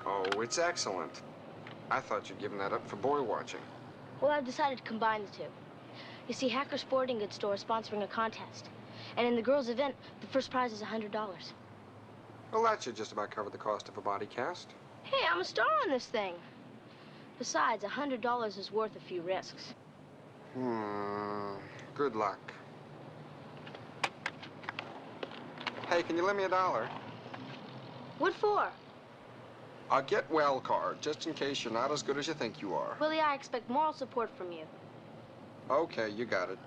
Oh, it's excellent. I thought you'd given that up for boy watching. Well, I've decided to combine the two. You see, Hacker Sporting Goods store is sponsoring a contest. And in the girls' event, the first prize is $100. Well, that should just about cover the cost of a body cast. Hey, I'm a star on this thing. Besides, $100 is worth a few risks. Good luck. Hey, can you lend me $1? What for? A get well card, just in case you're not as good as you think you are. Willie, I expect moral support from you. Okay, you got it.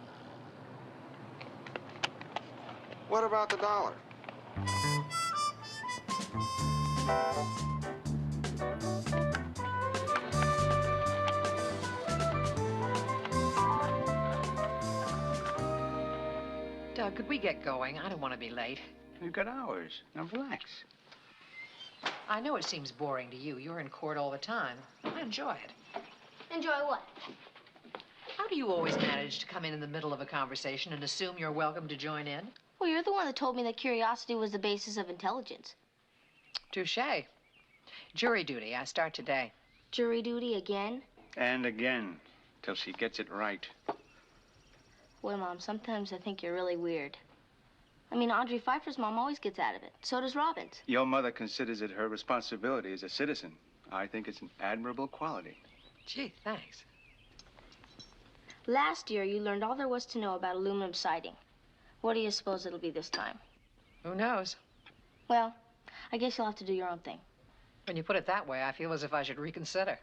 What about the $1? Doug, could we get going? I don't want to be late. We've got hours. Now relax. I know it seems boring to you. You're in court all the time. I enjoy it. Enjoy what? How do you always manage to come in the middle of a conversation and assume you're welcome to join in? Well, you're the one that told me that curiosity was the basis of intelligence. Touché. Jury duty. I start today. Jury duty again? And again, till she gets it right. Boy, Mom, sometimes I think you're really weird. I mean, Audrey Pfeiffer's mom always gets out of it. So does Robin's. Your mother considers it her responsibility as a citizen. I think it's an admirable quality. Gee, thanks. Last year, you learned all there was to know about aluminum siding. What do you suppose it'll be this time? Who knows? Well, I guess you'll have to do your own thing. When you put it that way, I feel as if I should reconsider.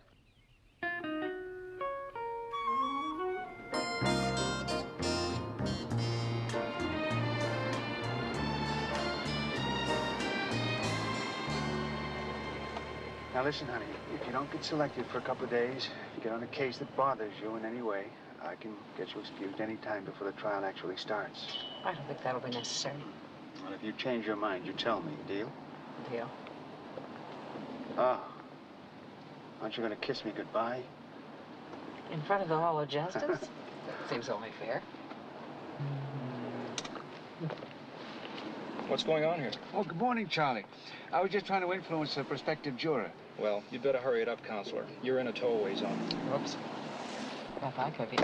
Now listen, honey, if you don't get selected for a couple of days, you get on a case that bothers you in any way, I can get you excused any time before the trial actually starts. I don't think that'll be necessary. Well, if you change your mind, you tell me, deal? Deal. Oh. Aren't you going to kiss me goodbye? In front of the Hall of Justice? Seems only fair. What's going on here? Oh, good morning, Charlie. I was just trying to influence a prospective juror. Well, you'd better hurry it up, Counselor. You're in a tow-away zone. Whoops. Bye-bye, Cookie.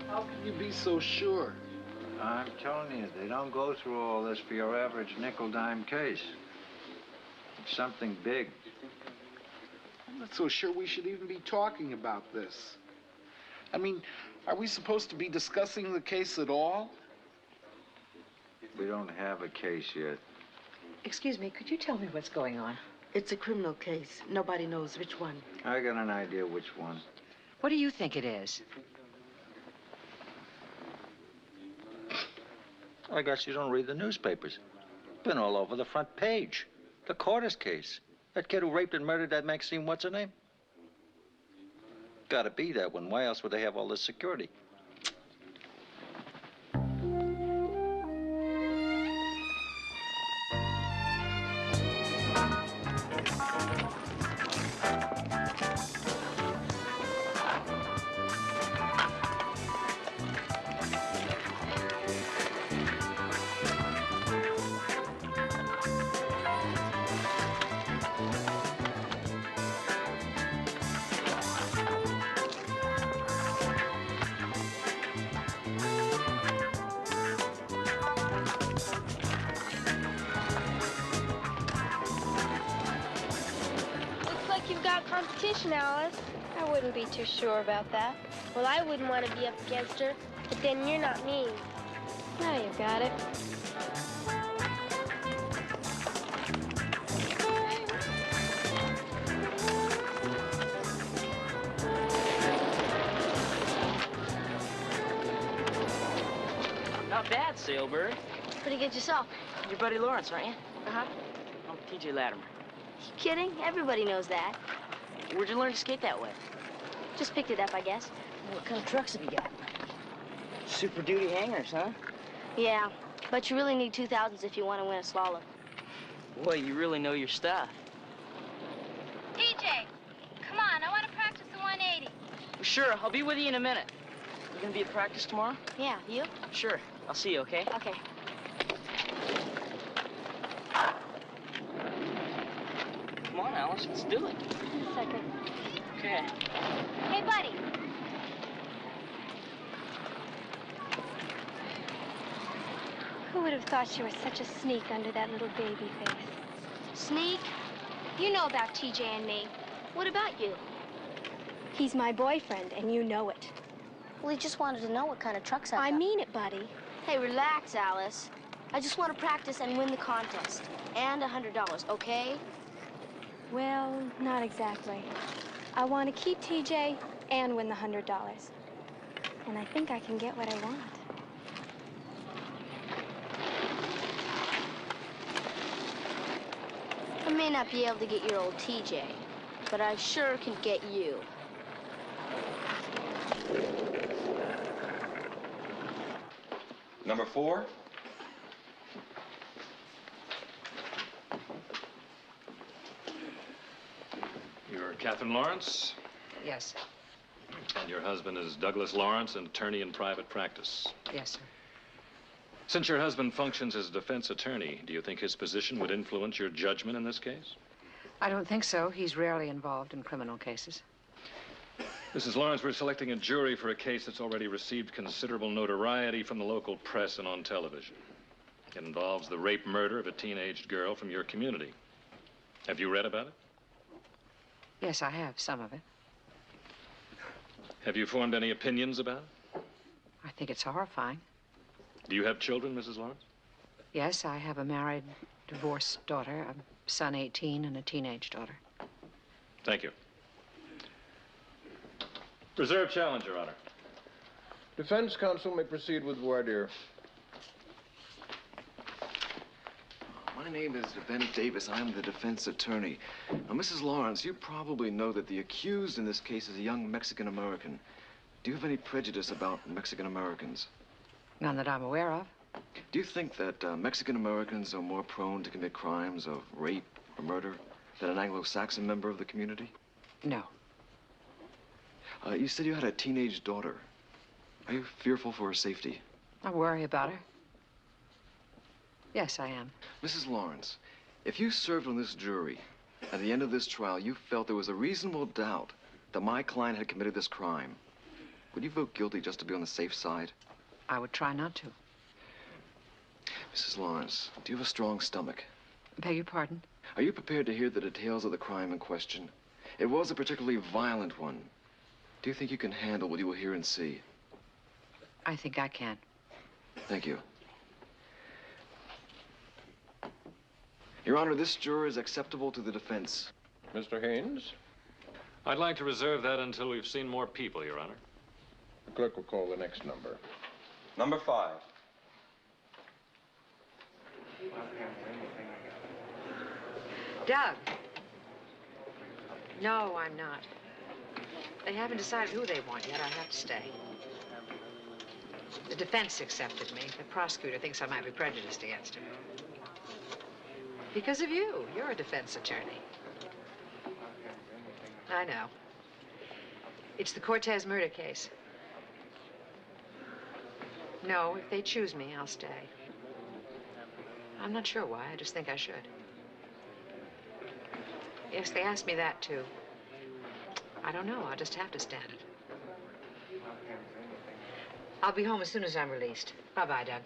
How can you be so sure? I'm telling you, they don't go through all this for your average nickel-dime case. It's something big. I'm not so sure we should even be talking about this. I mean, are we supposed to be discussing the case at all? We don't have a case yet. Excuse me, could you tell me what's going on? It's a criminal case. Nobody knows which one. I got an idea which one. What do you think it is? I guess you don't read the newspapers. Been all over the front page. The Cordes case. That kid who raped and murdered that Maxine what's-her-name? Gotta be that one. Why else would they have all this security? Competition, Alice. I wouldn't be too sure about that. Well, I wouldn't want to be up against her, but then you're not mean. Now you got it. Not bad, Sailbird. Pretty good yourself. Your buddy Lawrence, aren't you? Uh-huh. I'm TJ Latimer. You kidding? Everybody knows that. Where'd you learn to skate that way? Just picked it up, I guess. What kind of trucks have you got? Super Duty hangers, huh? Yeah, but you really need 2000s if you want to win a slalom. Boy, you really know your stuff. DJ, come on, I want to practice the 180. Sure, I'll be with you in a minute. You gonna be at practice tomorrow? Yeah, you? Sure. I'll see you, okay? Okay. Come on, Alice, let's do it. Just a second. Okay. Hey, buddy. Who would have thought you were such a sneak under that little baby face? Sneak? You know about TJ and me. What about you? He's my boyfriend, and you know it. Well, he just wanted to know what kind of trucks I I mean it, buddy. Hey, relax, Alice. I just want to practice and win the contest. And $100, okay? Well, not exactly. I want to keep TJ and win the $100. And I think I can get what I want. I may not be able to get your old TJ, but I sure can get you. Number 4. You're Catherine Lawrence, Yes, and your husband is Douglas Lawrence, an attorney in private practice. yes, sir. Since your husband functions as a defense attorney, do you think his position would influence your judgment in this case? I don't think so. He's rarely involved in criminal cases. Mrs. Lawrence, we're selecting a jury for a case that's already received considerable notoriety from the local press and on television. It involves the rape murder of a teenaged girl from your community. Have you read about it? Yes, I have, some of it. Have you formed any opinions about it? I think it's horrifying. Do you have children, Mrs. Lawrence? Yes, I have a married, divorced daughter, a son 18, and a teenage daughter. Thank you. Reserve challenge, Your Honor. Defense counsel may proceed with voir dire. My name is Bennett Davis. I'm the defense attorney. Now, Mrs. Lawrence, you probably know that the accused in this case is a young Mexican-American. Do you have any prejudice about Mexican-Americans? None that I'm aware of. Do you think that Mexican-Americans are more prone to commit crimes of rape or murder than an Anglo-Saxon member of the community? No. You said you had a teenage daughter. Are you fearful for her safety? I worry about her. Yes, I am. Mrs. Lawrence, if you served on this jury, at the end of this trial, you felt there was a reasonable doubt that my client had committed this crime, would you vote guilty just to be on the safe side? I would try not to. Mrs. Lawrence, do you have a strong stomach? Beg your pardon? Are you prepared to hear the details of the crime in question? It was a particularly violent one. Do you think you can handle what you will hear and see? I think I can. Thank you. Your Honor, this juror is acceptable to the defense. Mr. Haynes? I'd like to reserve that until we've seen more people, Your Honor. The clerk will call the next number. Number 5. Doug. No, I'm not. They haven't decided who they want yet. I have to stay. The defense accepted me. The prosecutor thinks I might be prejudiced against her. Because of you. You're a defense attorney. I know. It's the Cortez murder case. No, if they choose me, I'll stay. I'm not sure why. I just think I should. Yes, they asked me that, too. I don't know. I'll just have to stand it. I'll be home as soon as I'm released. Bye-bye, Doug.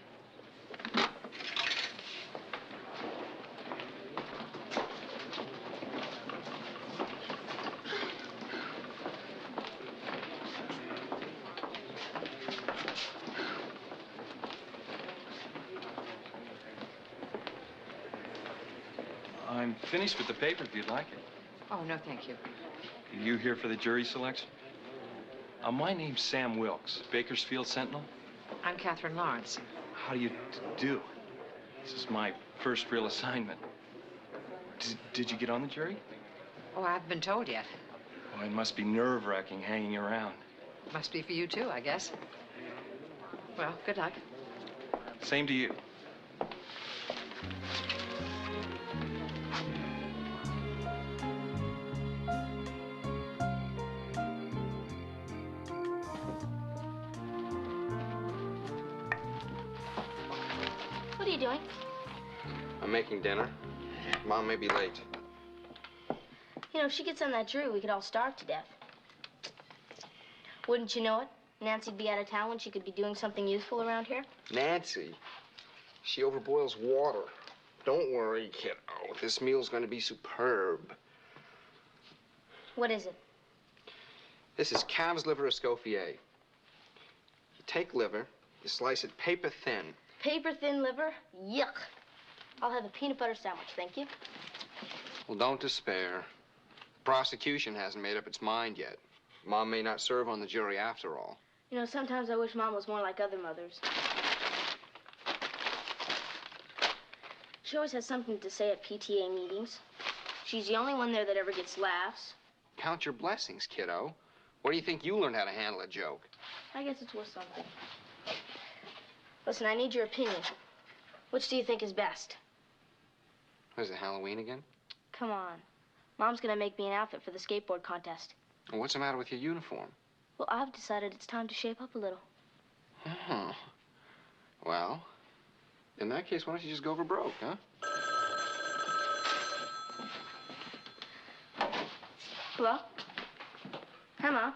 I'm finished with the paper if you'd like it. Oh, no, thank you. Are you here for the jury selection? My name's Sam Wilkes, Bakersfield Sentinel. I'm Catherine Lawrence. How do you do? This is my first real assignment. Did you get on the jury? Oh, I haven't been told yet. Well, it must be nerve-wracking hanging around. Must be for you, too, I guess. Well, good luck. Same to you. What are you doing? I'm making dinner. Mom may be late. You know, if she gets on that jury, we could all starve to death. Wouldn't you know it? Nancy'd be out of town when she could be doing something useful around here. Nancy, she overboils water. Don't worry, kiddo. This meal's going to be superb. What is it? This is calf's liver escoffier. You take liver, you slice it paper thin. Paper thin liver? Yuck. I'll have a peanut butter sandwich, thank you. Well, don't despair. The prosecution hasn't made up its mind yet. Mom may not serve on the jury after all. You know, sometimes I wish Mom was more like other mothers. She always has something to say at PTA meetings. She's the only one there that ever gets laughs. Count your blessings, kiddo. Where do you think you learned how to handle a joke? I guess it's worth something. Listen, I need your opinion. Which do you think is best? What is it, Halloween again? Come on. Mom's gonna make me an outfit for the skateboard contest. Well, what's the matter with your uniform? Well, I've decided it's time to shape up a little. Oh. Well, in that case, why don't you just go for broke, huh? Hello? Hi, Mom.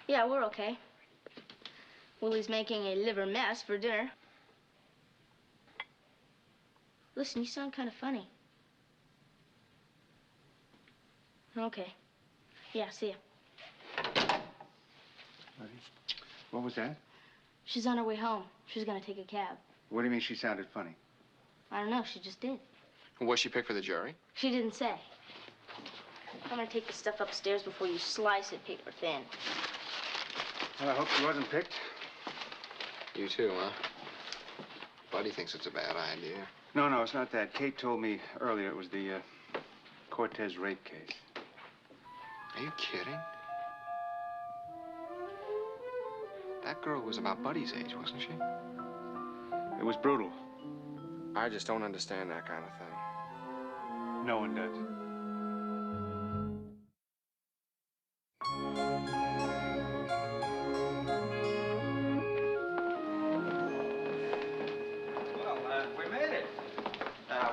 Yeah, we're okay. Willie's making a liver mess for dinner. Listen, you sound kind of funny. Okay. Yeah, see ya. What was that? She's on her way home. She's gonna take a cab. What do you mean she sounded funny? I don't know, she just did. Was she picked for the jury? She didn't say. I'm gonna take the stuff upstairs before you slice it paper thin. Well, I hope she wasn't picked. You too, huh? Buddy thinks it's a bad idea. No, it's not that. Kate told me earlier it was the Cortez rape case. Are you kidding? That girl was about Buddy's age, wasn't she? It was brutal. I just don't understand that kind of thing. No one does. We made it.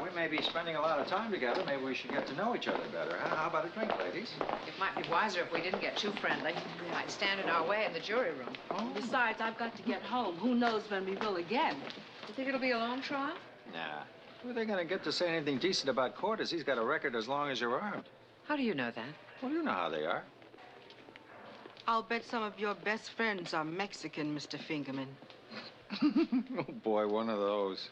We may be spending a lot of time together. Maybe we should get to know each other better. How about a drink, ladies? It might be wiser if we didn't get too friendly. They might stand in our way in the jury room. Oh. Besides, I've got to get home. Who knows when we will again? You think it'll be a long trial? Nah. Who are they going to get to say anything decent about Cortez? He's got a record as long as you're armed. How do you know that? Well, you know how they are. I'll bet some of your best friends are Mexican, Mr. Fingerman. Oh, boy, one of those.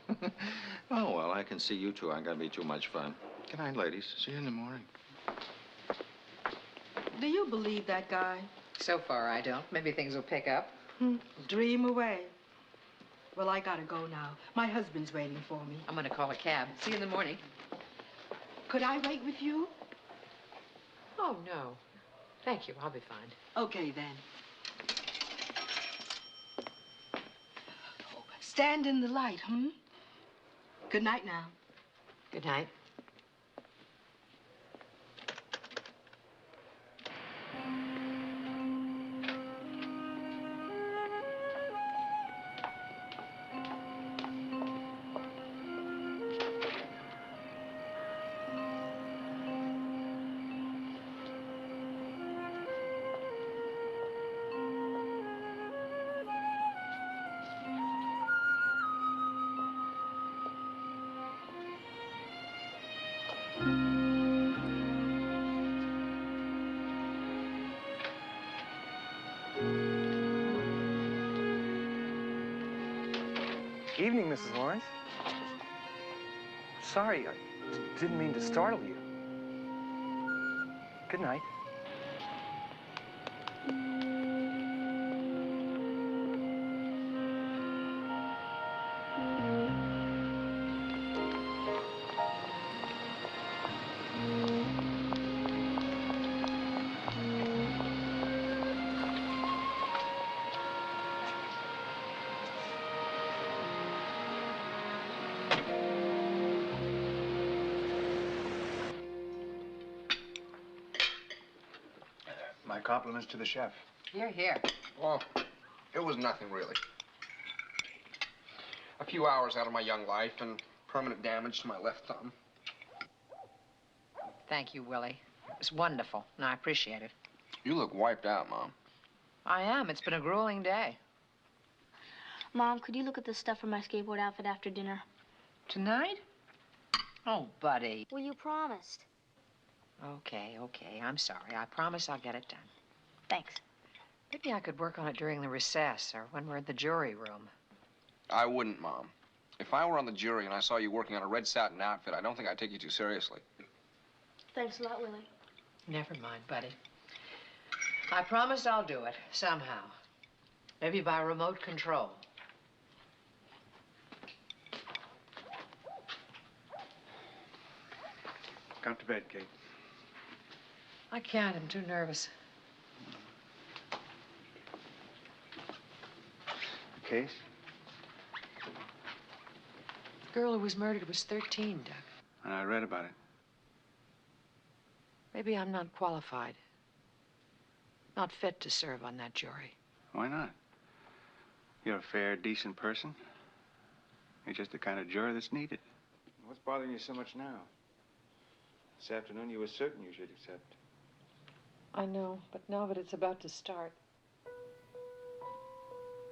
Oh, well, I can see you two aren't going to be too much fun. Good night, ladies. See you in the morning. Do you believe that guy? So far, I don't. Maybe things will pick up. Dream away. Well, I gotta go now. My husband's waiting for me. I'm gonna call a cab. See you in the morning. Could I wait with you? Oh, no. Thank you. I'll be fine. Okay, then. Stand in the light, Good night now. Good night. Evening, Mrs. Lawrence. Sorry, I didn't mean to startle you. Good night. compliments to the chef. Here, here. Well, it was nothing, really. A few hours out of my young life and permanent damage to my left thumb. Thank you, Willie. It was wonderful, and I appreciate it. You look wiped out, Mom. I am. It's been a grueling day. Mom, could you look at the stuff for my skateboard outfit after dinner? Tonight? Oh, buddy. Well, you promised. Okay, okay. I'm sorry. I promise I'll get it done. Thanks. Maybe I could work on it during the recess or when we're in the jury room. I wouldn't, Mom. If I were on the jury and I saw you working on a red satin outfit, I don't think I'd take you too seriously. Thanks a lot, Willie. Never mind, buddy. I promise I'll do it, somehow. Maybe by remote control. Come to bed, Kate. I can't. I'm too nervous. The case? The girl who was murdered was 13, Doug. And I read about it. Maybe I'm not qualified. Not fit to serve on that jury. Why not? You're a fair, decent person. You're just the kind of juror that's needed. What's bothering you so much now? This afternoon you were certain you should accept. I know, but now that it's about to start,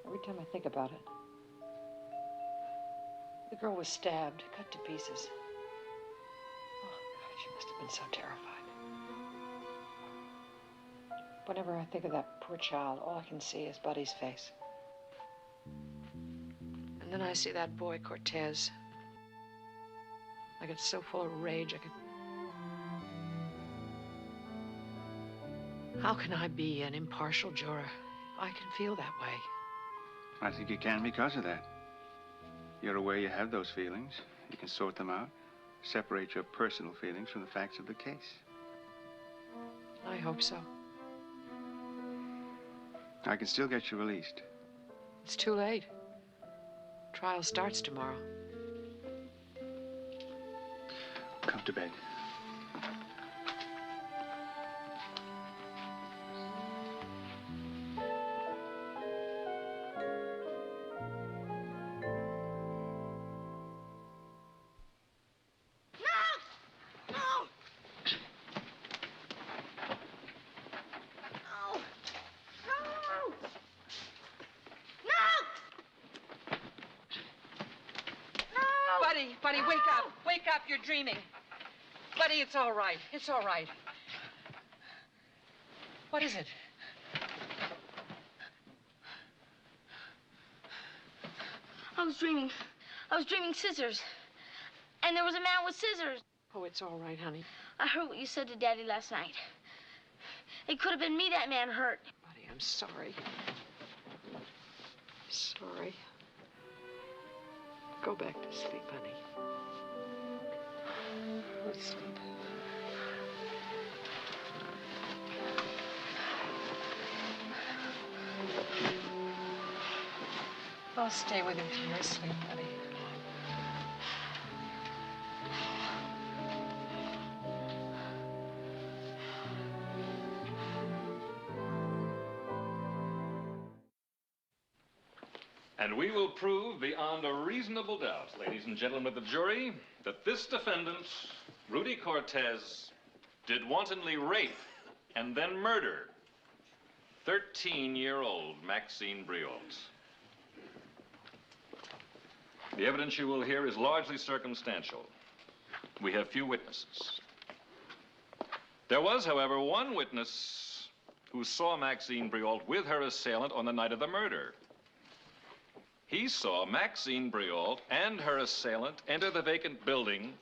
every time I think about it, the girl was stabbed, cut to pieces. Oh, God, she must have been so terrified. Whenever I think of that poor child, all I can see is Buddy's face. And then I see that boy, Cortez. I get so full of rage, I could... How can I be an impartial juror? I can feel that way. I think you can because of that. You're aware you have those feelings. You can sort them out, separate your personal feelings from the facts of the case. I hope so. I can still get you released. It's too late. Trial starts tomorrow. Come to bed. Buddy, wake up. Wake up, you're dreaming. Buddy, it's all right. It's all right. What is it? I was dreaming. I was dreaming scissors. And there was a man with scissors. Oh, it's all right, honey. I heard what you said to Daddy last night. It could have been me that man hurt. Buddy, I'm sorry. Sorry. Go back to sleep, honey. Go to sleep. I'll stay with him till you're asleep, buddy. And we will prove beyond a reasonable doubt, ladies and gentlemen of the jury, that this defendant, Rudy Cortez, did wantonly rape and then murder 13-year-old Maxine Briault. The evidence you will hear is largely circumstantial. We have few witnesses. There was, however, one witness who saw Maxine Briault with her assailant on the night of the murder. He saw Maxine Briault and her assailant enter the vacant building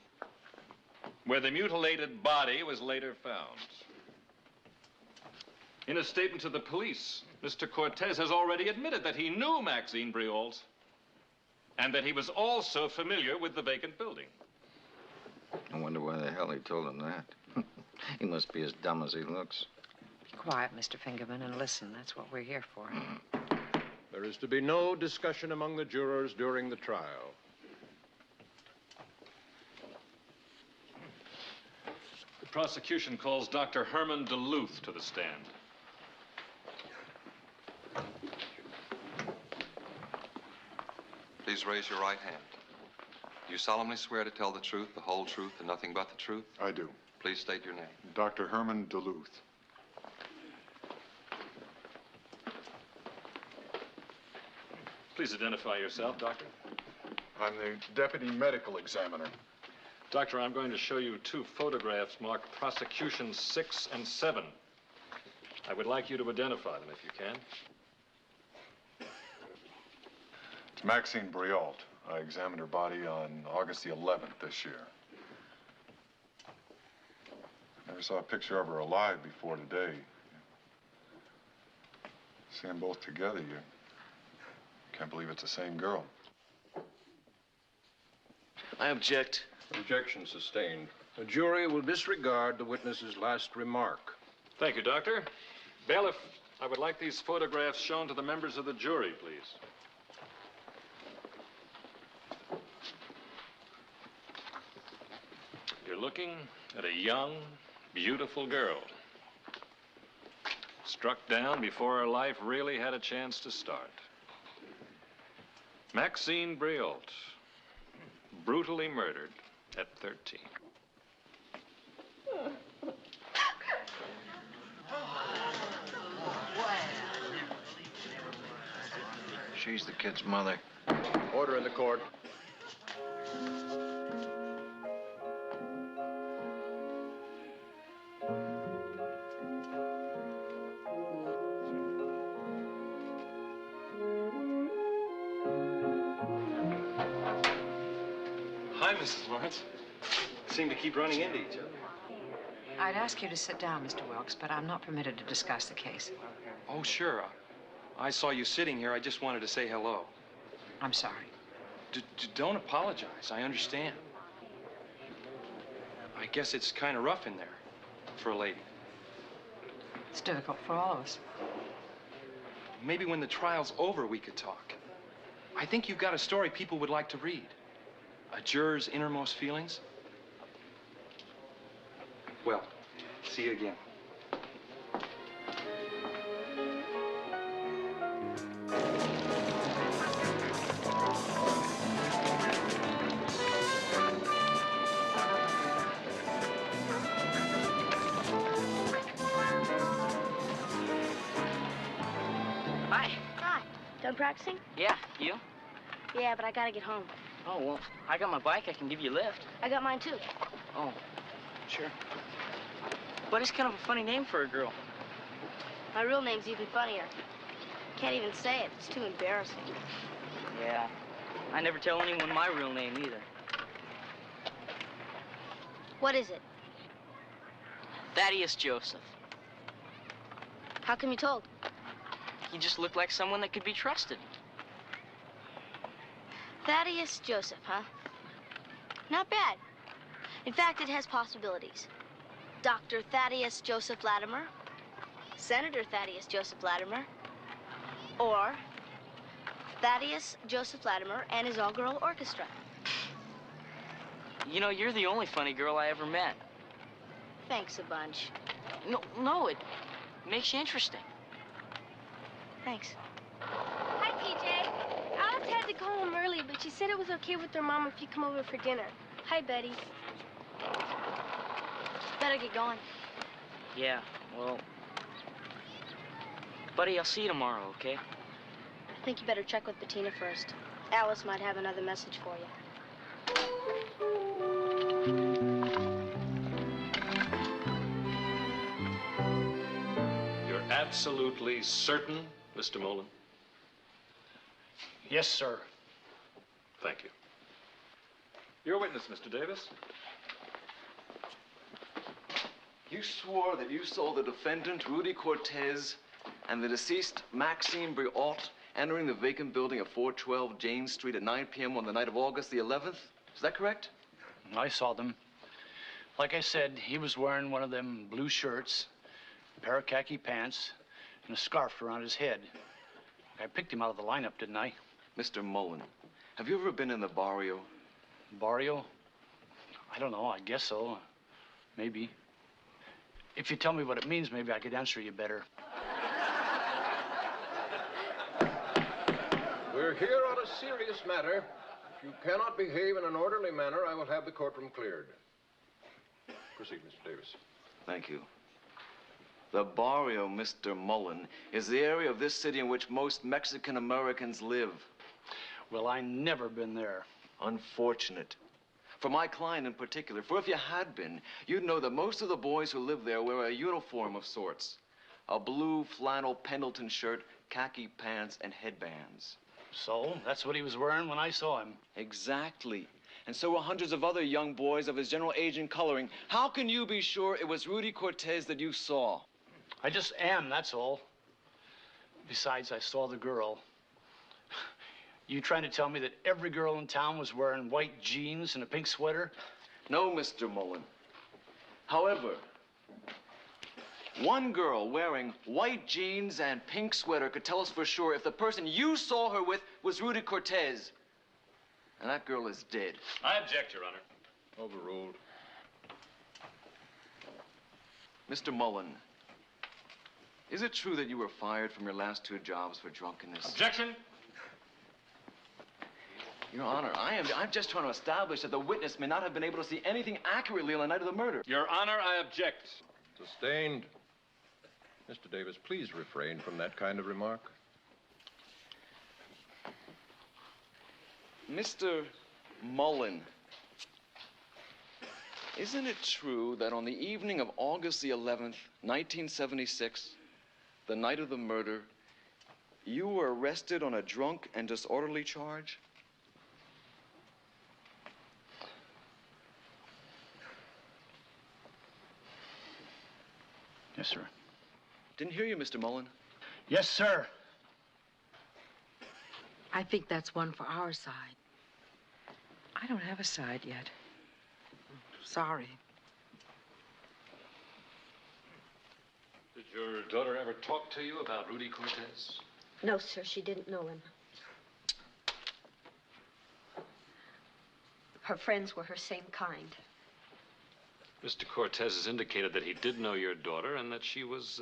where the mutilated body was later found. In a statement to the police, Mr. Cortez has already admitted that he knew Maxine Briault and that he was also familiar with the vacant building. I wonder why the hell he told him that. He must be as dumb as he looks. Be quiet, Mr. Fingerman, and listen. That's what we're here for. There is to be no discussion among the jurors during the trial. The prosecution calls Dr. Herman Duluth to the stand. Please raise your right hand. Do you solemnly swear to tell the truth, the whole truth, and nothing but the truth? I do. Please state your name. Dr. Herman Duluth. Please identify yourself, Doctor. I'm the deputy medical examiner. Doctor, I'm going to show you 2 photographs marked prosecution 6 and 7. I would like you to identify them if you can. It's Maxine Briault. I examined her body on August the 11th this year. Never saw a picture of her alive before today. See them both together, you can't believe it's the same girl. I object. Objection sustained. The jury will disregard the witness's last remark. Thank you, Doctor. Bailiff, I would like these photographs shown to the members of the jury, please. You're looking at a young, beautiful girl. Struck down before her life really had a chance to start. Maxine Briault, brutally murdered at 13. She's the kid's mother. Order in the court. Hi, Mrs. Lawrence. Seem to keep running into each other. I'd ask you to sit down, Mr. Wilkes, but I'm not permitted to discuss the case. Oh, sure. I saw you sitting here. I just wanted to say hello. I'm sorry. Don't apologize. I understand. I guess it's kind of rough in there for a lady. It's difficult for all of us. Maybe when the trial's over, we could talk. I think you've got a story people would like to read. A juror's innermost feelings. Well, see you again. Hi. Hi. Done practicing? Yeah, you? Yeah, but I gotta get home. Oh, well, I got my bike. I can give you a lift. I got mine too. Oh, sure. But it's kind of a funny name for a girl. My real name's even funnier. Can't even say it. It's too embarrassing. Yeah. I never tell anyone my real name either. What is it? Thaddeus Joseph. How come you told? You just look like someone that could be trusted. Thaddeus Joseph, huh? Not bad. In fact, it has possibilities. Dr. Thaddeus Joseph Latimer, Senator Thaddeus Joseph Latimer, or Thaddeus Joseph Latimer and his all-girl orchestra. You know, you're the only funny girl I ever met. Thanks a bunch. No, it makes you interesting. Thanks. Hi, PJ. Alice had to go home early, but she said it was okay with her mom if you come over for dinner. Hi, Betty. Better get going. Yeah, well... Buddy, I'll see you tomorrow, okay? I think you better check with Bettina first. Alice might have another message for you. You're absolutely certain, Mr. Mullen? Yes, sir. Thank you. Your witness, Mr. Davis. You swore that you saw the defendant, Rudy Cortez, and the deceased, Maxine Briault, entering the vacant building at 412 Jane Street at 9 p.m. on the night of August the 11th. Is that correct? I saw them. Like I said, he was wearing one of them blue shirts, a pair of khaki pants, and a scarf around his head. I picked him out of the lineup, didn't I? Mr. Mullen, have you ever been in the barrio? Barrio? I don't know. I guess so. Maybe. If you tell me what it means, maybe I could answer you better. We're We're here on a serious matter. If you cannot behave in an orderly manner, I will have the courtroom cleared. Proceed, Mr. Davis. Thank you. The barrio, Mr. Mullen, is the area of this city in which most Mexican Americans live. Well, I never been there. Unfortunate. For my client in particular, for if you had been, you'd know that most of the boys who live there wear a uniform of sorts. A blue flannel Pendleton shirt, khaki pants, and headbands. So, that's what he was wearing when I saw him. Exactly. And so were hundreds of other young boys of his general age and coloring. How can you be sure it was Rudy Cortez that you saw? I just am, that's all. Besides, I saw the girl. You trying to tell me that every girl in town was wearing white jeans and a pink sweater? No, Mr. Mullen. However, one girl wearing white jeans and pink sweater could tell us for sure if the person you saw her with was Rudy Cortez. And that girl is dead. I object, Your Honor. Overruled. Mr. Mullen, is it true that you were fired from your last 2 jobs for drunkenness? Objection. Your Honor, I'm just trying to establish that the witness may not have been able to see anything accurately on the night of the murder. Your Honor, I object. Sustained. Mr. Davis, please refrain from that kind of remark. Mr. Mullen, isn't it true that on the evening of August the 11th, 1976, the night of the murder, you were arrested on a drunk and disorderly charge? Yes, sir. Didn't hear you, Mr. Mullen. Yes, sir. I think that's one for our side. I don't have a side yet. Sorry. Did your daughter ever talk to you about Rudy Cortez? No, sir, she didn't know him. Her friends were her same kind. Mr. Cortez has indicated that he did know your daughter and that she was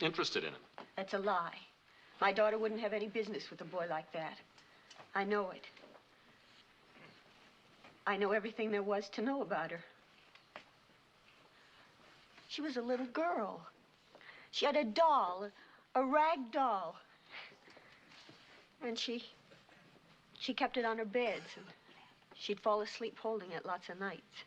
interested in him. That's a lie. My daughter wouldn't have any business with a boy like that. I know it. I know everything there was to know about her. She was a little girl. She had a doll, a rag doll. And she kept it on her beds, and she'd fall asleep holding it lots of nights.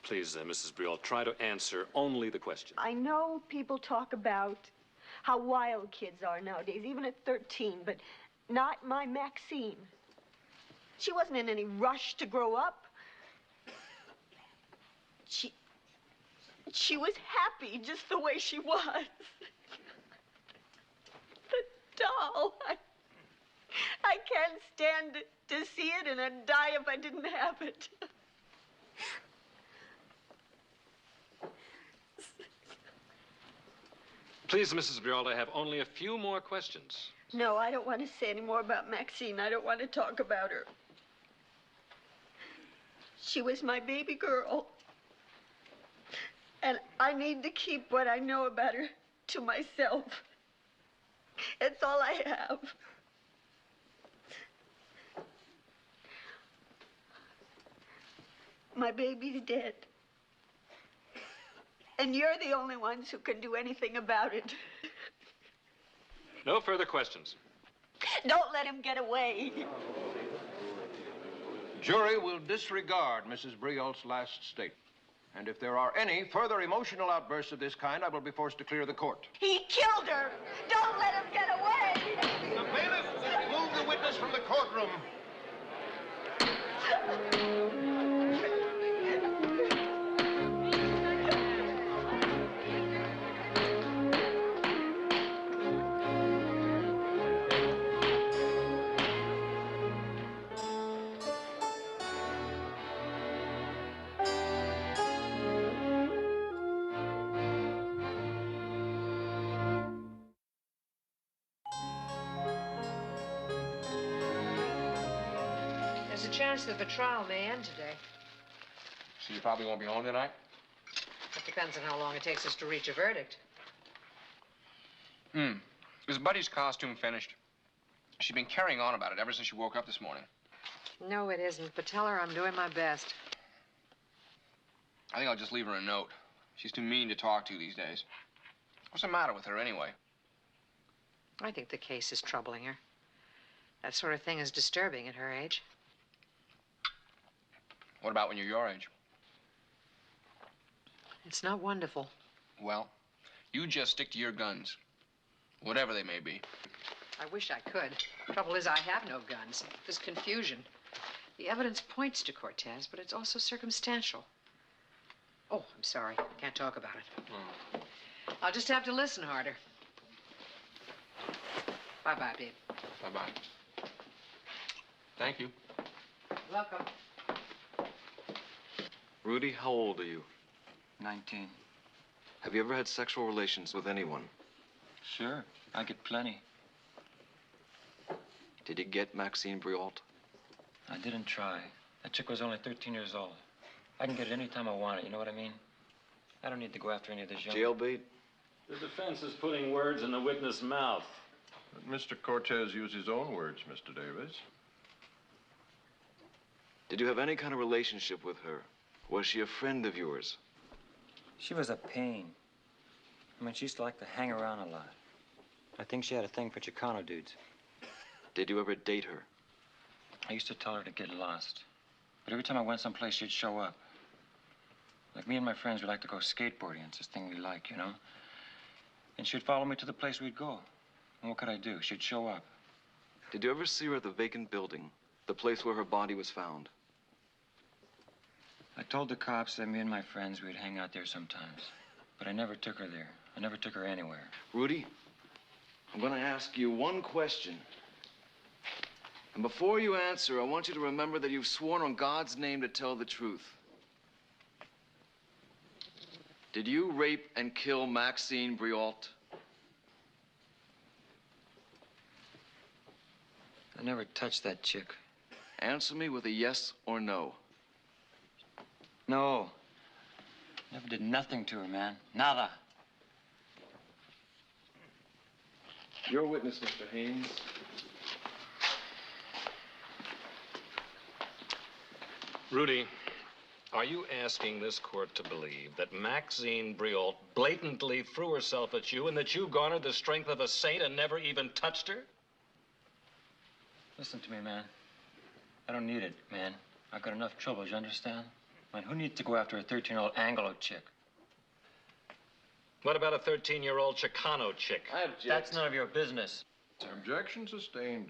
Please, Mrs. Briol, try to answer only the question. I know people talk about how wild kids are nowadays, even at 13, but not my Maxine. She wasn't in any rush to grow up. She was happy just the way she was. The doll, I can't stand to see it, and I'd die if I didn't have it. Please, Mrs. Briol, I have only a few more questions. No, I don't want to say any more about Maxine. I don't want to talk about her. She was my baby girl. And I need to keep what I know about her to myself. It's all I have. My baby's dead. And you're the only ones who can do anything about it. No further questions. Don't let him get away. Jury will disregard Mrs. Briolt's last statement. And if there are any further emotional outbursts of this kind, I will be forced to clear the court. He killed her. Don't let him get away. The bailiff, move the witness from the courtroom. There's a chance that the trial may end today. So you probably won't be home tonight? It depends on how long it takes us to reach a verdict. Is Buddy's costume finished? She's been carrying on about it ever since she woke up this morning. No, it isn't, but tell her I'm doing my best. I think I'll just leave her a note. She's too mean to talk to these days. What's the matter with her, anyway? I think the case is troubling her. That sort of thing is disturbing at her age. What about when you're your age? It's not wonderful. Well, you just stick to your guns, whatever they may be. I wish I could. Trouble is, I have no guns. There's confusion. The evidence points to Cortez, but it's also circumstantial. Oh, I'm sorry. I can't talk about it. I'll just have to listen harder. Bye-bye, babe. Bye-bye. Thank you. Welcome. Rudy, how old are you? 19. Have you ever had sexual relations with anyone? Sure, I get plenty. Did you get Maxine Briault? I didn't try. That chick was only 13 years old. I can get it any time I want it, you know what I mean? I don't need to go after any of this young... Jailbait? The defense is putting words in the witness' mouth. But Mr. Cortez used his own words, Mr. Davis. Did you have any kind of relationship with her? Was she a friend of yours? She was a pain. I mean, she used to like to hang around a lot. I think she had a thing for Chicano dudes. Did you ever date her? I used to tell her to get lost. But every time I went someplace, she'd show up. Like me and my friends, we like to go skateboarding. It's this thing we like, you know? And she'd follow me to the place we'd go. And what could I do? She'd show up. Did you ever see her at the vacant building? The place where her body was found? I told the cops that me and my friends, we'd hang out there sometimes. But I never took her there. I never took her anywhere. Rudy, I'm gonna ask you one question. And before you answer, I want you to remember that you've sworn on God's name to tell the truth. Did you rape and kill Maxine Briault? I never touched that chick. Answer me with a yes or no. No. Never did nothing to her, man. Nada. Your witness, Mr. Haynes. Rudy, are you asking this court to believe that Maxine Briault blatantly threw herself at you and that you garnered the strength of a saint and never even touched her? Listen to me, man. I don't need it, man. I've got enough troubles, you understand? Man, who needs to go after a 13-year-old Anglo chick? What about a 13-year-old Chicano chick? I object. That's none of your business. Objection sustained.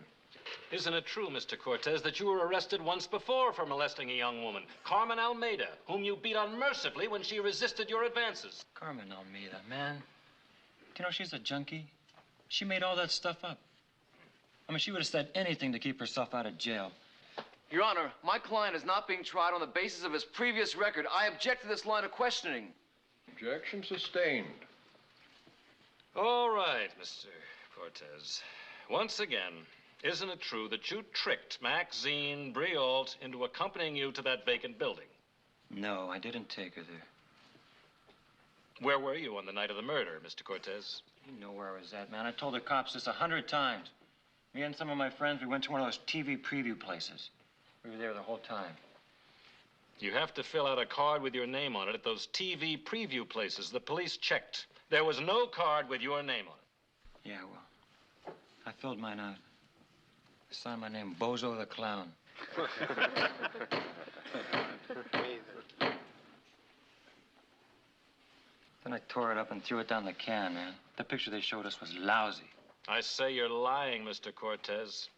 Isn't it true, Mr. Cortez, that you were arrested once before for molesting a young woman, Carmen Almeida, whom you beat unmercifully when she resisted your advances? Carmen Almeida, man. Do you know she's a junkie? She made all that stuff up. I mean, she would have said anything to keep herself out of jail. Your Honor, my client is not being tried on the basis of his previous record. I object to this line of questioning. Objection sustained. All right, Mr. Cortez. Once again, isn't it true that you tricked Maxine Briault into accompanying you to that vacant building? No, I didn't take her there. Where were you on the night of the murder, Mr. Cortez? You know where I was at, man. I told the cops this 100 times. Me and some of my friends, we went to one of those TV preview places. We were there the whole time. You have to fill out a card with your name on it at those TV preview places. The police checked. There was no card with your name on it. Yeah, well, I filled mine out. I signed my name, Bozo the Clown. Then I tore it up and threw it down the can, man. The picture they showed us was lousy. I say you're lying, Mr. Cortez.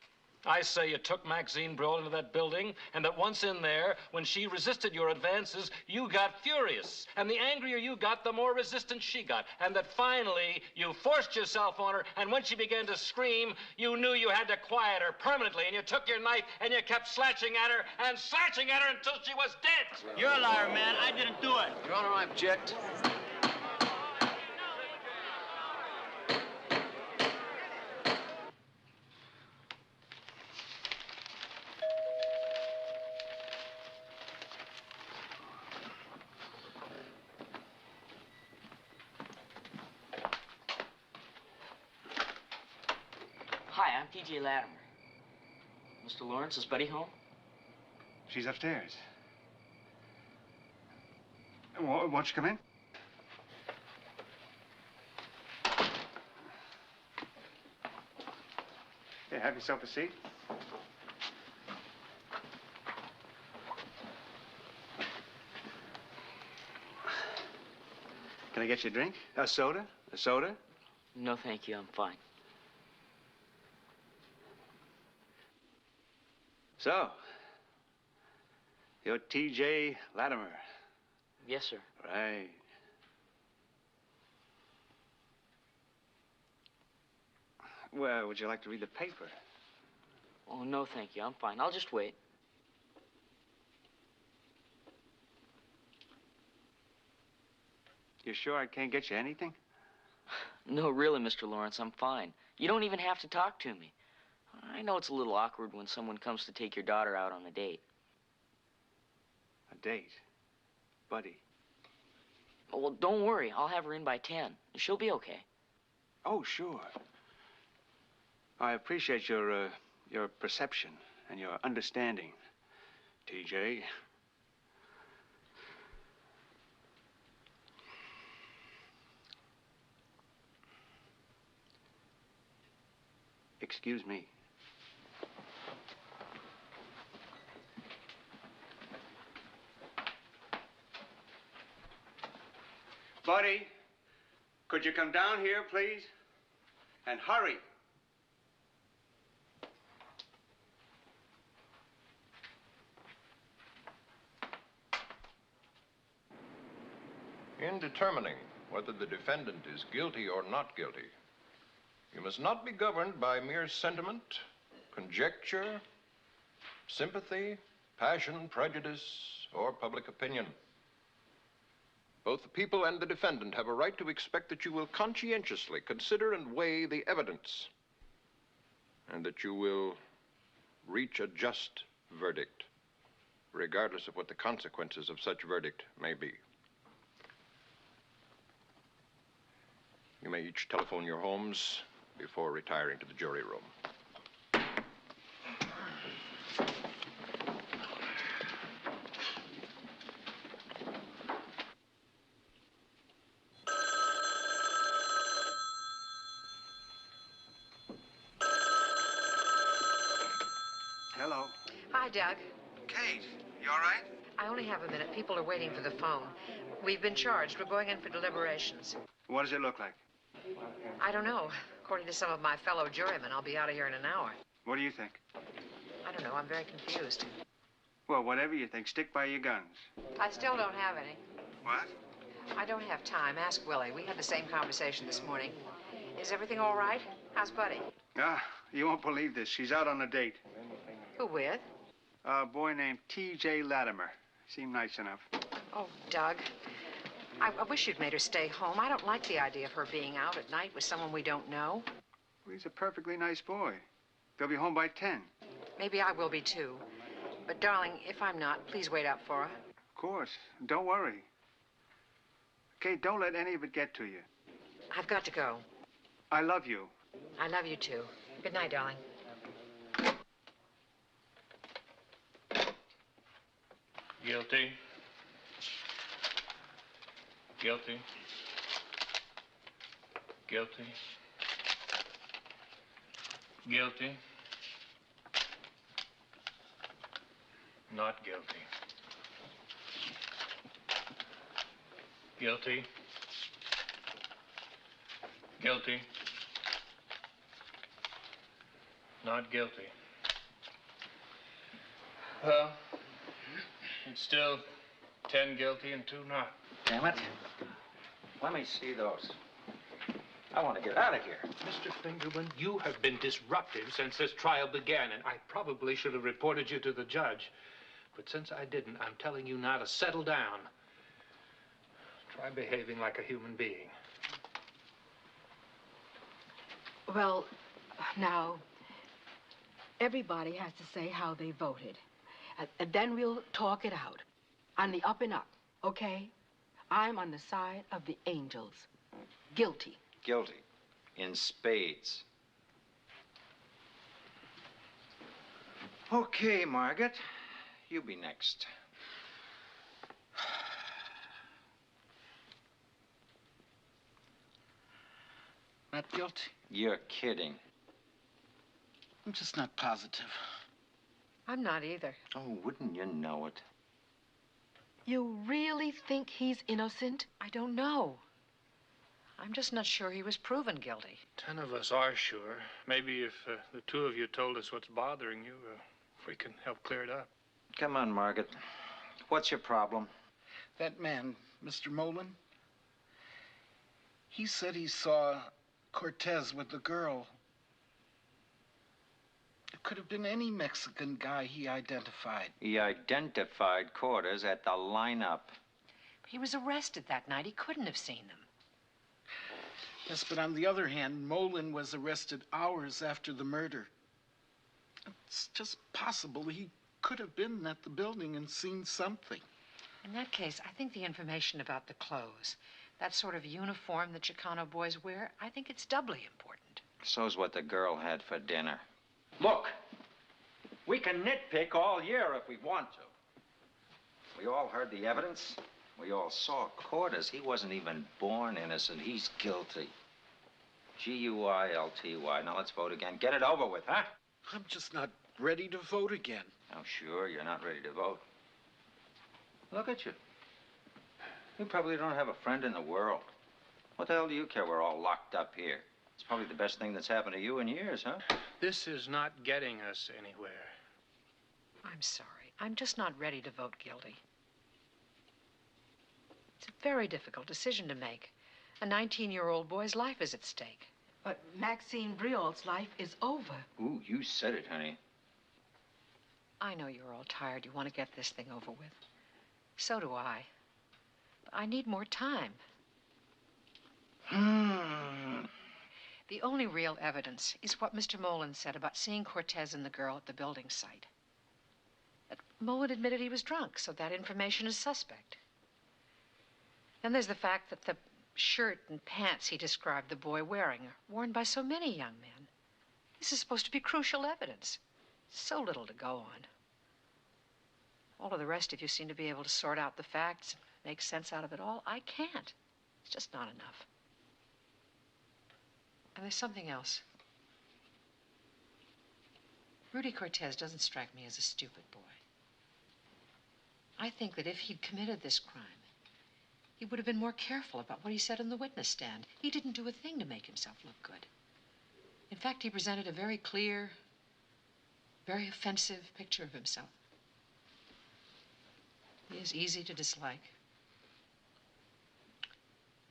I say you took Maxine Briault into that building, and that once in there, when she resisted your advances, you got furious. And the angrier you got, the more resistance she got. And that finally, you forced yourself on her, and when she began to scream, you knew you had to quiet her permanently, and you took your knife, and you kept slashing at her, and slashing at her until she was dead. You're a liar, man. I didn't do it. Your Honor, I object. Hi, I'm T.J. Latimer. Mr. Lawrence, is Buddy home? She's upstairs. Won't you come in? Here, have yourself a seat. Can I get you a drink? A soda? A soda? No, thank you. I'm fine. So, you're T.J. Latimer. Yes, sir. Right. Well, would you like to read the paper? Oh, no, thank you. I'm fine. I'll just wait. You sure I can't get you anything? No, really, Mr. Lawrence, I'm fine. You don't even have to talk to me. I know it's a little awkward when someone comes to take your daughter out on a date. A date? Buddy. Oh, well, don't worry. I'll have her in by 10. She'll be okay. Oh, sure. I appreciate your perception and your understanding, T.J. Excuse me. Buddy, could you come down here, please? And hurry. In determining whether the defendant is guilty or not guilty, you must not be governed by mere sentiment, conjecture, sympathy, passion, prejudice, or public opinion. Both the people and the defendant have a right to expect that you will conscientiously consider and weigh the evidence, and that you will reach a just verdict, regardless of what the consequences of such verdict may be. You may each telephone your homes before retiring to the jury room. Hello. Hi, Doug. Kate, you all right? I only have a minute. People are waiting for the phone. We've been charged. We're going in for deliberations. What does it look like? I don't know. According to some of my fellow jurymen, I'll be out of here in an hour. What do you think? I don't know. I'm very confused. Well, whatever you think, stick by your guns. I still don't have any. What? I don't have time. Ask Willie. We had the same conversation this morning. Is everything all right? How's Buddy? Ah, you won't believe this. She's out on a date. Who with? A boy named T.J. Latimer. Seemed nice enough. Oh, Doug. I wish you'd made her stay home. I don't like the idea of her being out at night with someone we don't know. Well, he's a perfectly nice boy. They'll be home by 10. Maybe I will be, too. But, darling, if I'm not, please wait up for her. Of course. Don't worry. Kate, don't let any of it get to you. I've got to go. I love you. I love you, too. Good night, darling. Guilty. Guilty. Guilty. Guilty. Not guilty. Guilty. Guilty. Not guilty. Well, it's still 10 guilty and 2 not. Damn it. Let me see those. I want to get out of here. Mr. Fingerman, you have been disruptive since this trial began, and I probably should have reported you to the judge. But since I didn't, I'm telling you now to settle down. Try behaving like a human being. Well, now, everybody has to say how they voted. And then we'll talk it out. On the up and up, okay? I'm on the side of the angels. Guilty. Guilty. In spades. Okay, Margaret. You be next. Not guilty? You're kidding. I'm just not positive. I'm not either. Oh, wouldn't you know it? You really think he's innocent? I don't know. I'm just not sure he was proven guilty. 10 of us are sure. Maybe if the 2 of you told us what's bothering you, we can help clear it up. Come on, Margaret. What's your problem? That man, Mr. Molan, he said he saw Cortez with the girl. It could have been any Mexican guy he identified. He identified Cortez at the lineup. He was arrested that night. He couldn't have seen them. Yes, but on the other hand, Molan was arrested hours after the murder. It's just possible he could have been at the building and seen something. In that case, I think the information about the clothes, that sort of uniform that Chicano boys wear, I think it's doubly important. So's what the girl had for dinner. Look, we can nitpick all year if we want to. We all heard the evidence. We all saw Cortez. He wasn't even born innocent. He's guilty. G-U-I-L-T-Y. Now let's vote again. Get it over with, huh? I'm just not ready to vote again. Oh, sure, you're not ready to vote. Look at you. You probably don't have a friend in the world. What the hell do you care? We're all locked up here. It's probably the best thing that's happened to you in years, huh? This is not getting us anywhere. I'm sorry. I'm just not ready to vote guilty. It's a very difficult decision to make. A 19-year-old boy's life is at stake. But Maxine Briolt's life is over. Ooh, you said it, honey. I know you're all tired. You want to get this thing over with. So do I. But I need more time. The only real evidence is what Mr. Molan said about seeing Cortez and the girl at the building site. Molan admitted he was drunk, so that information is suspect. Then there's the fact that the shirt and pants he described the boy wearing are worn by so many young men. This is supposed to be crucial evidence. So little to go on. All of the rest of you seem to be able to sort out the facts and make sense out of it all. I can't. It's just not enough. And there's something else. Rudy Cortez doesn't strike me as a stupid boy. I think that if he'd committed this crime, he would have been more careful about what he said on the witness stand. He didn't do a thing to make himself look good. In fact, he presented a very clear, very offensive picture of himself. He is easy to dislike.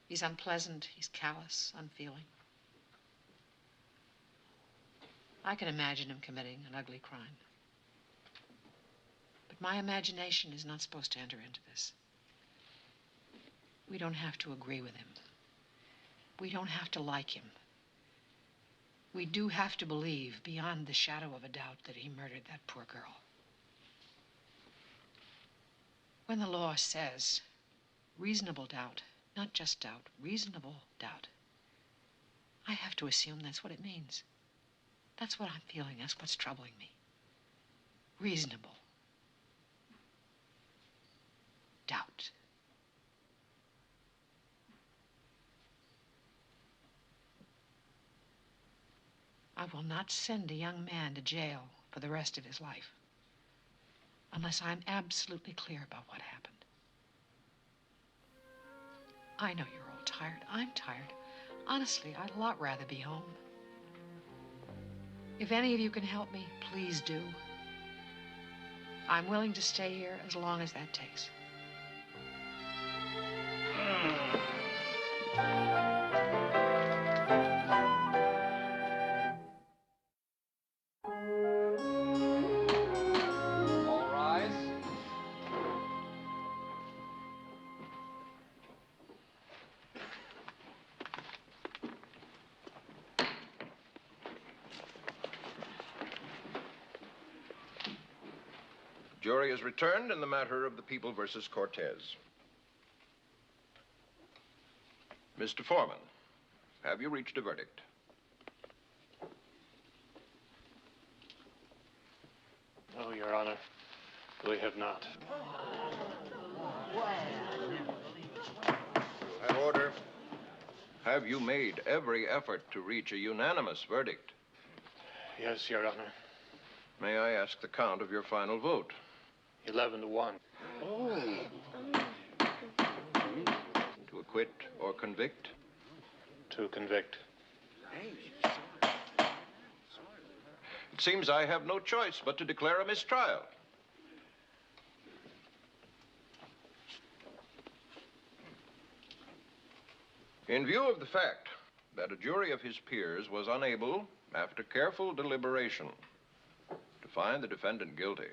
He's unpleasant, he's callous, unfeeling. I can imagine him committing an ugly crime. But my imagination is not supposed to enter into this. We don't have to agree with him. We don't have to like him. We do have to believe, beyond the shadow of a doubt, that he murdered that poor girl. When the law says reasonable doubt, not just doubt, reasonable doubt, I have to assume that's what it means. That's what I'm feeling. That's what's troubling me. Reasonable doubt. I will not send a young man to jail for the rest of his life unless I'm absolutely clear about what happened. I know you're all tired. I'm tired. Honestly, I'd a lot rather be home. If any of you can help me, please do. I'm willing to stay here as long as that takes. All rise. Jury is returned in the matter of the People versus Cortez. Mr. Foreman, have you reached a verdict? No, Your Honor. We have not. Have order. Have you made every effort to reach a unanimous verdict? Yes, Your Honor. May I ask the count of your final vote? 11-1. Oh. To acquit or convict? To convict. It seems I have no choice but to declare a mistrial. In view of the fact that a jury of his peers was unable, after careful deliberation, to find the defendant guilty,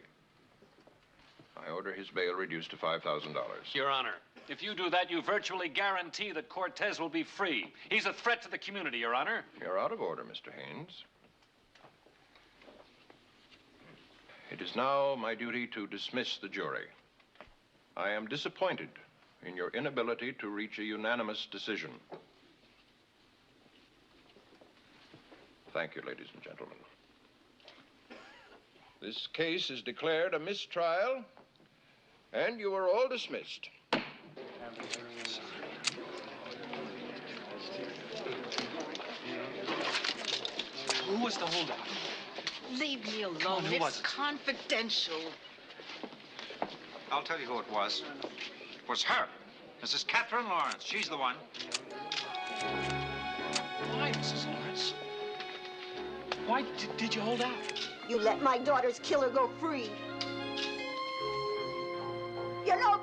I order his bail reduced to $5,000. Your Honor, if you do that, you virtually guarantee that Cortez will be free. He's a threat to the community, Your Honor. You're out of order, Mr. Haynes. It is now my duty to dismiss the jury. I am disappointed in your inability to reach a unanimous decision. Thank you, ladies and gentlemen. This case is declared a mistrial, and you are all dismissed. Who was the holdup? Leave me alone. on, who It's was it? confidential. I'll tell you who it was. It was her. Mrs. Catherine Lawrence. She's the one. Why, Mrs. Lawrence? Why did you hold out? You let my daughter's killer go free. You're no